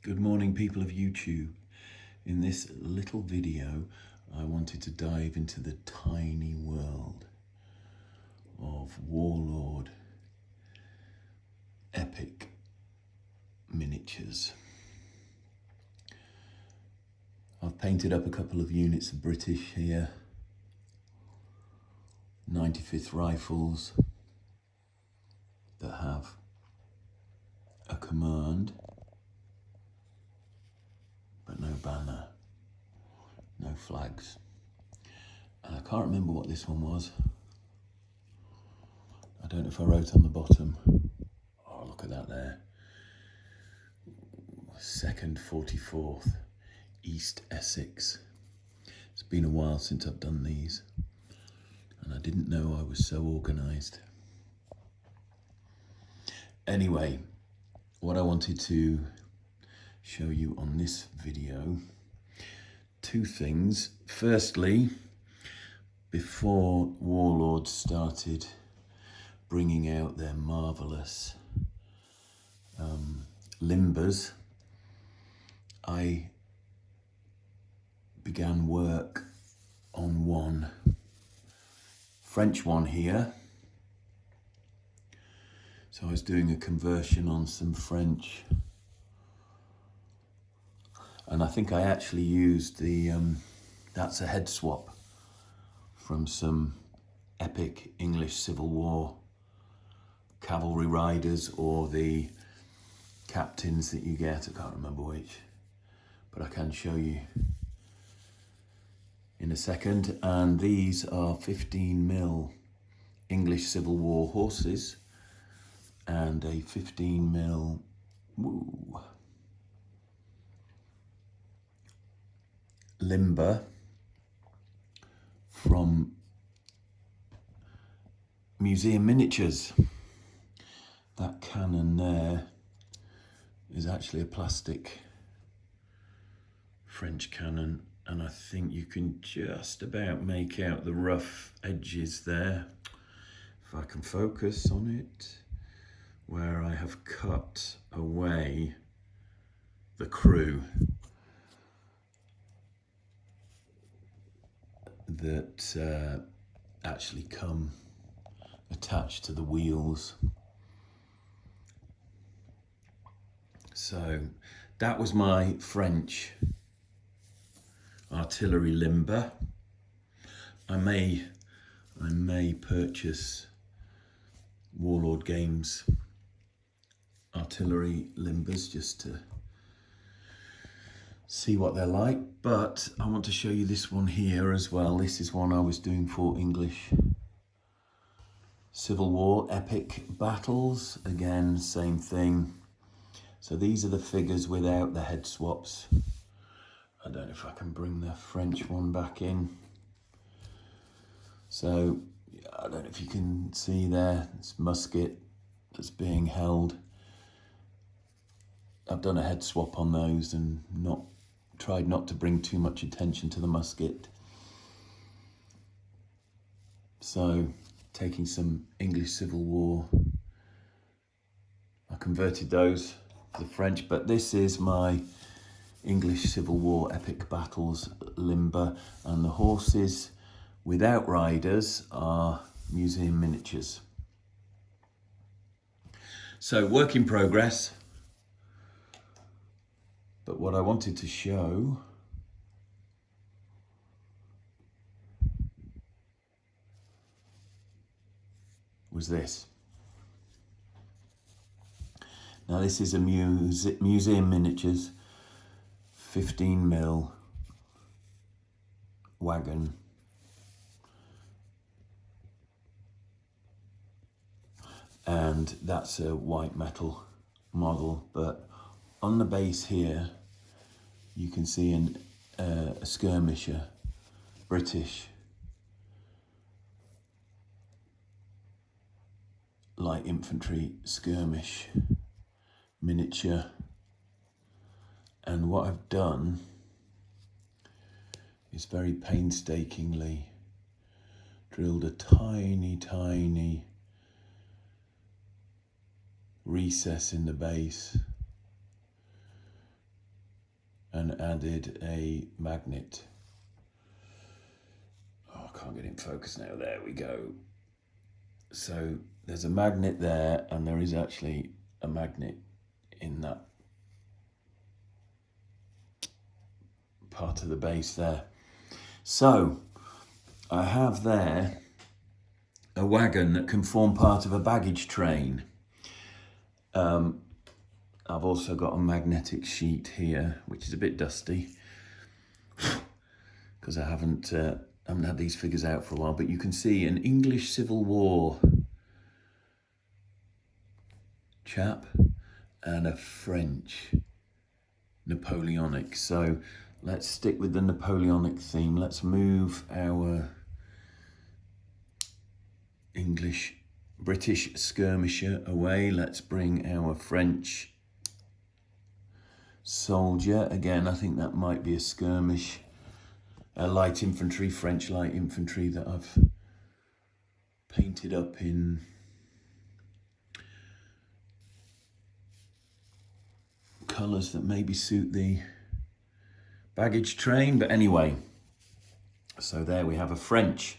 Good morning, people of YouTube. In this little video, I wanted to dive into the tiny world of Warlord Epic miniatures. I've painted up a couple of units of British here, 95th rifles that have a command, but no banner, no flags. And I can't remember what this one was. I don't know if I wrote on the bottom. Oh, look at that there. 2nd 44th, East Essex. It's been a while since I've done these, and I didn't know I was so organised. Anyway, what I wanted to show you on this video, two things. Firstly, before Warlord started bringing out their marvellous limbers, I began work on one French one here. So I was doing a conversion on some French, and I think I actually used the, that's a head swap from some epic English Civil War cavalry riders, or the captains that you get, I can't remember which, but I can show you in a second. And these are 15mm English Civil War horses and a 15mm limber from Museum Miniatures. That cannon there is actually a plastic French cannon, and I think you can just about make out the rough edges there, if I can focus on it, where I have cut away the crew that actually come attached to the wheels. So that was my French artillery limber. I may purchase Warlord Games artillery limbers just to see what they're like, but I want to show you this one here as well. This is one I was doing for English Civil War Epic Battles. Again, same thing. So these are the figures without the head swaps. I don't know if I can bring the French one back in. So I don't know if you can see there, it's musket that's being held. I've done a head swap on those and tried not to bring too much attention to the musket. So taking some English Civil War, I converted those to the French, but this is my English Civil War Epic Battles limber, and the horses without riders are Museum Miniatures. So work in progress, but what I wanted to show was this. Now this is a Museum Miniatures 15mm wagon. And that's a white metal model, but on the base here you can see a skirmisher, British light infantry skirmish miniature. And what I've done is very painstakingly drilled a tiny recess in the base and added a magnet. Oh, I can't get in focus now. There we go. So there's a magnet there, and there is actually a magnet in that part of the base there. So I have there a wagon that can form part of a baggage train. I've also got a magnetic sheet here, which is a bit dusty because I haven't had these figures out for a while, but you can see an English Civil War chap and a French Napoleonic. So let's stick with the Napoleonic theme. Let's move our British skirmisher away. Let's bring our French soldier. Again, I think that might be a skirmish. Light infantry, French light infantry that I've painted up in colours that maybe suit the baggage train. But anyway, so there we have a French.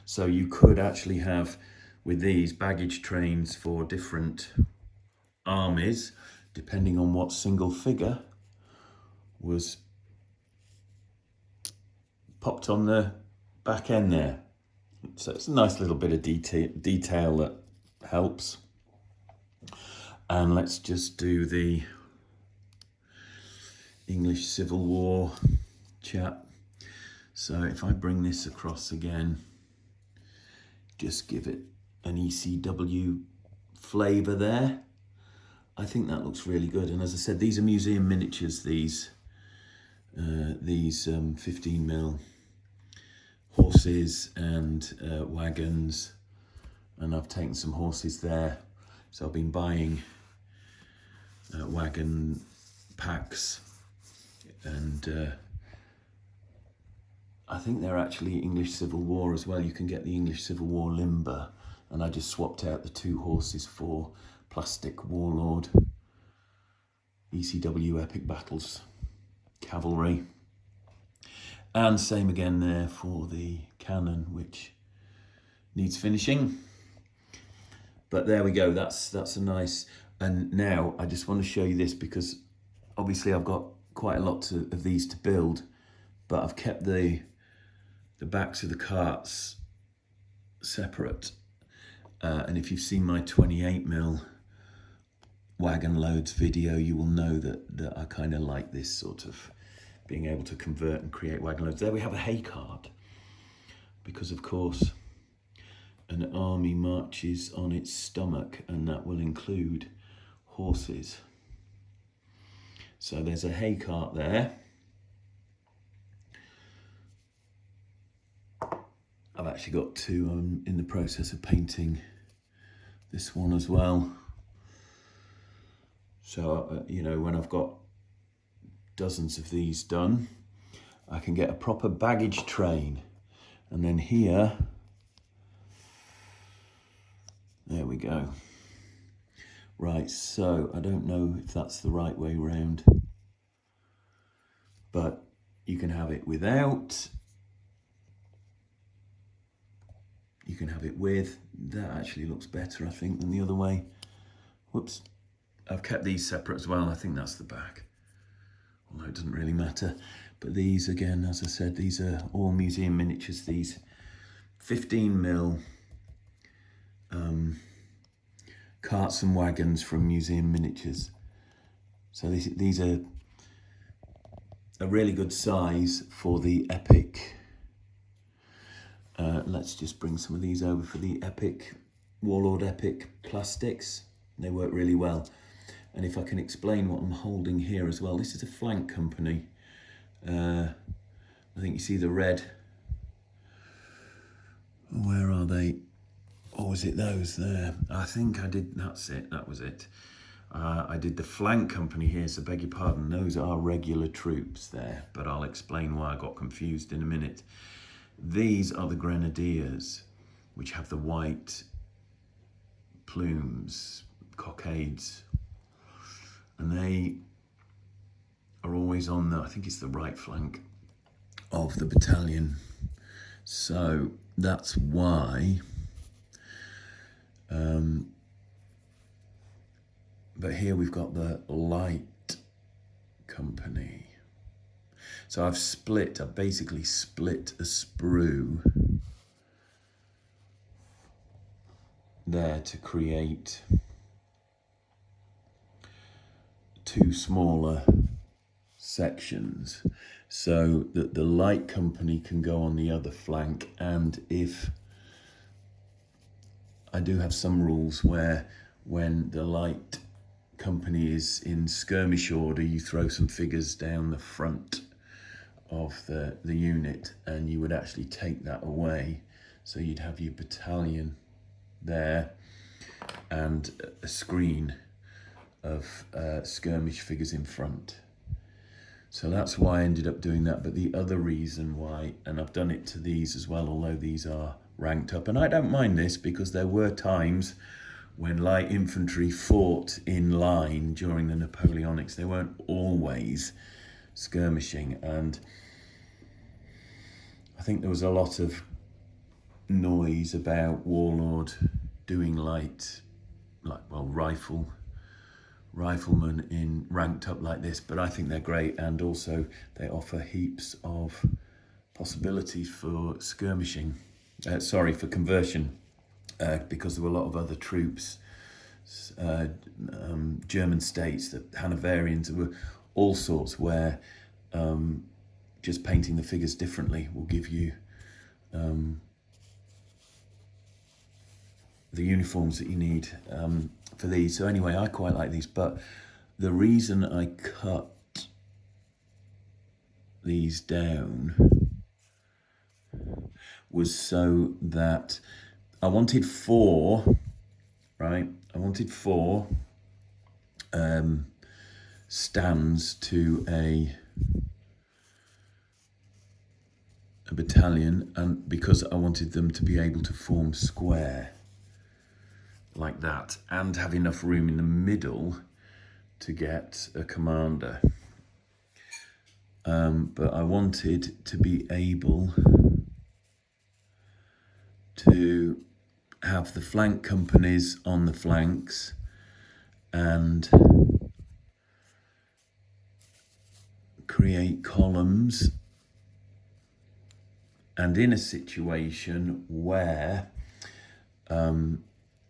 So you could actually have with these baggage trains for different armies, depending on what single figure was popped on the back end there. So it's a nice little bit of detail that helps. And let's just do the English Civil War chap. So if I bring this across again, just give it an ECW flavour there. I think that looks really good. And as I said, these are museum miniatures, these 15mm horses and wagons. And I've taken some horses there. So I've been buying wagon packs, and I think they're actually English Civil War as well. You can get the English Civil War limber, and I just swapped out the 2 horses for plastic Warlord ECW Epic Battles Cavalry. And same again there for the cannon, which needs finishing. But there we go, that's a nice. And now I just want to show you this, because obviously I've got quite a lot of these to build, but I've kept the backs of the carts separate. And if you've seen my 28mm wagon loads video, you will know that I kind of like this sort of being able to convert and create wagon loads. There we have a hay cart, because of course an army marches on its stomach, and that will include horses. So there's a hay cart there. I've actually got 2. I'm in the process of painting this one as well. So, you know, when I've got dozens of these done, I can get a proper baggage train. And then here, there we go. Right, so I don't know if that's the right way round, but you can have it without, you can have it with. That actually looks better, I think, than the other way. Whoops. I've kept these separate as well. I think that's the back, although it doesn't really matter. But these, again, as I said, these are all museum miniatures. These 15mm carts and wagons from museum miniatures. So these are a really good size for the Epic. Let's just bring some of these over for the Epic, Warlord Epic plastics. They work really well. And if I can explain what I'm holding here as well, this is a flank company. I think you see the red. Where are they? Or was it those there? I think I did, that's it, that was it. I did the flank company here, so beg your pardon, those are regular troops there, but I'll explain why I got confused in a minute. These are the grenadiers, which have the white plumes, cockades, and they are always on the, I think it's the right flank of the battalion. So that's why, but here we've got the light company. So I've basically split a sprue there to create two smaller sections so that the light company can go on the other flank. And if I do have some rules where when the light company is in skirmish order, you throw some figures down the front of the unit and you would actually take that away. So you'd have your battalion there and a screen of skirmish figures in front. So that's why I ended up doing that. But the other reason why, and I've done it to these as well, although these are ranked up, and I don't mind this because there were times when light infantry fought in line during the Napoleonics. They weren't always skirmishing, and I think there was a lot of noise about Warlord doing riflemen in ranked up like this, but I think they're great, and also they offer heaps of possibilities for skirmishing, for conversion, because there were a lot of other troops, German states, the Hanoverians, there were all sorts where just painting the figures differently will give you the uniforms that you need for these. So anyway, I quite like these, but the reason I cut these down was so that I wanted four, right? I wanted four stands to a battalion, and because I wanted them to be able to form square like that and have enough room in the middle to get a commander. But I wanted to be able to have the flank companies on the flanks and create columns, and in a situation where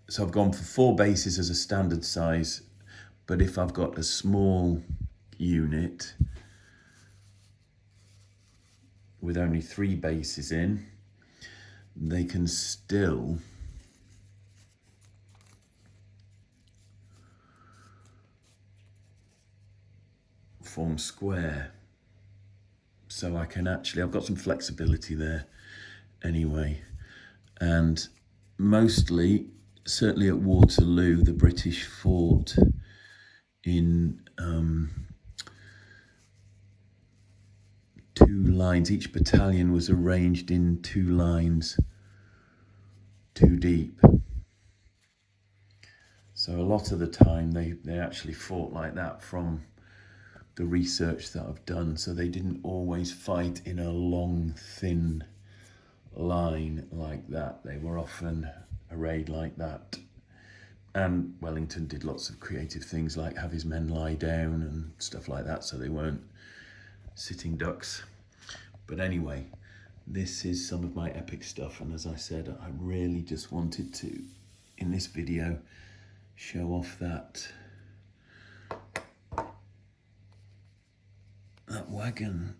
so I've gone for 4 bases as a standard size, but if I've got a small unit with only 3 bases in, they can still form square. So I can actually, I've got some flexibility there anyway. And mostly, certainly at Waterloo, the British fought in 2 lines. Each battalion was arranged in 2 lines, 2 deep. So a lot of the time they actually fought like that from the research that I've done. So they didn't always fight in a long, thin line like that. They were often arrayed like that. And Wellington did lots of creative things like have his men lie down and stuff like that, so they weren't sitting ducks. But anyway, this is some of my epic stuff, and as I said, I really just wanted to, in this video, show off that wagon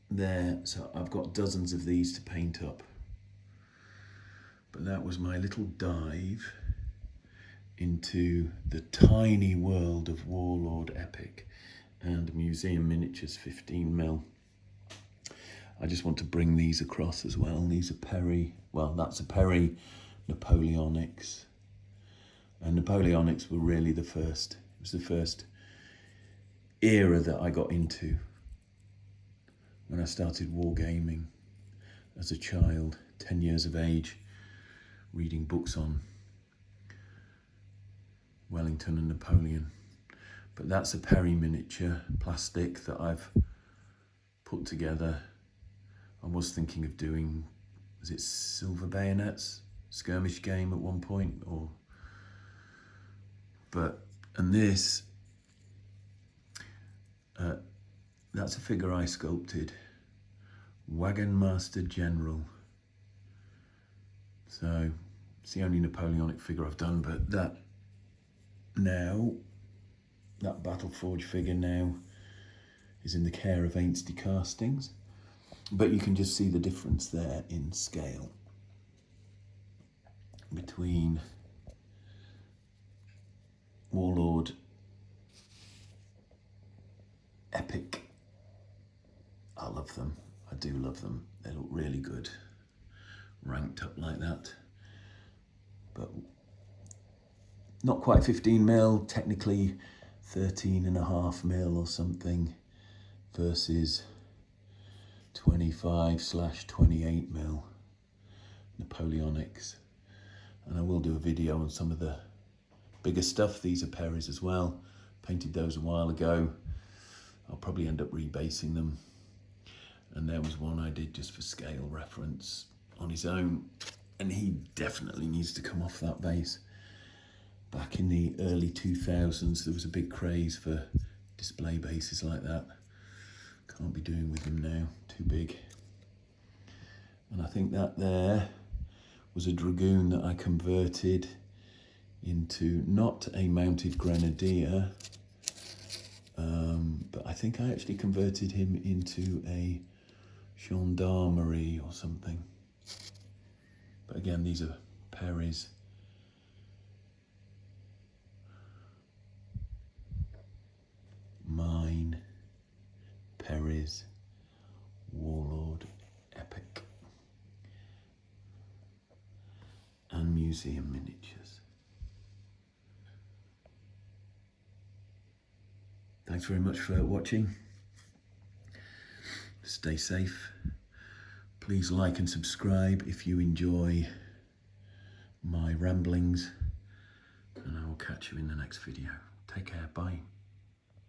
there. So I've got dozens of these to paint up. But that was my little dive into the tiny world of Warlord Epic and Museum Miniatures 15mm. I just want to bring these across as well. These are Perry, well, that's a Perry Napoleonics. And Napoleonics were really the first, it was the first era that I got into when I started wargaming as a child, 10 years of age, reading books on Wellington and Napoleon. But that's a Perry miniature plastic that I've put together. I was thinking of doing, was it Silver Bayonets skirmish game at one point, and this, that's a figure I sculpted, Wagon Master General. So it's the only Napoleonic figure I've done, but that Battleforge figure now is in the care of Ainsty Castings. But you can just see the difference there in scale between Warlord Epic. I love them. I do love them. They look really good, ranked up like that. But not quite 15 mil, technically 13.5 or something, versus 25/28 mil Napoleonics. And I will do a video on some of the bigger stuff. These are Perry's as well. Painted those a while ago. I'll probably end up rebasing them. And there was one I did just for scale reference on his own, and he definitely needs to come off that base. Back in the early 2000s, there was a big craze for display bases like that. Can't be doing with them now, too big. And I think that there was a dragoon that I converted into not a mounted grenadier, but I think I actually converted him into a gendarmerie or something. But again, these are Perry's. Mine, Perry's, Warlord Epic, and museum miniatures. Thanks very much for watching. Stay safe. Please like and subscribe if you enjoy my ramblings, and I will catch you in the next video. Take care, bye.